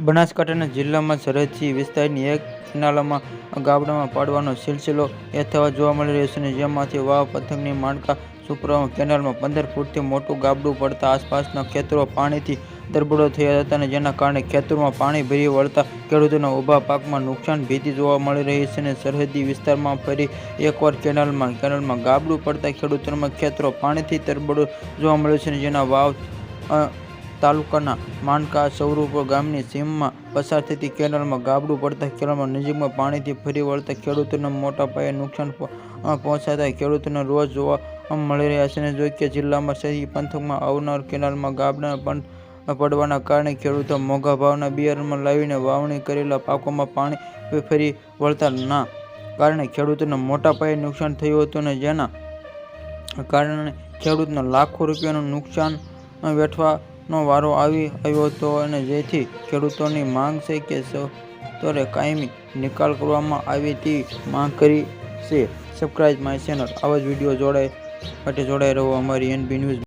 બનાસકાંઠા જિલ્લામાં સરહદી વિસ્તારની એક કેનાલમાં ગાબડામાં પાડવાનો સિલસિલો યથાવત જોવા મળી રહ્યો છે, જેમાંથી વાવ પંથકની માણકા સુપરામાં કેનાલમાં 15 ફૂટથી મોટું ગાબડું પડતા આસપાસના ખેતરો પાણીથી તરબોળ થયા હતા, જેના કારણે ખેતરોમાં પાણી ભરી વળતા ખેડૂતોના ઊભા પાકમાં નુકસાન ભીતિ જોવા મળી રહી છે. સરહદી વિસ્તારમાં ફરી એકવાર કેનાલમાં ગાબડું પડતા ખેડૂતોના ખેતરો પાણીથી તરબોળ જોવા મળ્યું છે, જેના વાવ તાલુકાના માણકા સ્વરૂપ ગામની સીમમાં પસાર થતી કેનાલમાં ગાબડું પડતા કેનાલમાં નજીકમાં પાણીથી ફરી વળતા ખેડૂતોને મોટા પાયે નુકસાન પહોંચાતા ખેડૂતોને રોજ જોવા મળી રહ્યા છે. જોકે જિલ્લામાં સરહદી પંથકમાં આવનાર કેનાલમાં ગાબડા પડવાના કારણે ખેડૂતો મોંઘા ભાવના બિયારણ લાવીને વાવણી કરેલા પાકોમાં પાણી ફરી વળતાના કારણે ખેડૂતોને મોટા પાયે નુકસાન થયું હતું, જેના કારણે ખેડૂતને લાખો રૂપિયાનું નુકસાન વેઠવાનો વારો આવ્યો હતો. જેથી ખેડૂતોની માંગ છે કે સત્વરે કાયમી નિકાલ કરવામાં આવે તેવી માંગ કરી છે. Subscribe my channel. આવા જ વિડીયો માટે જોડાઈ રહો અમારી NB ન્યૂઝ.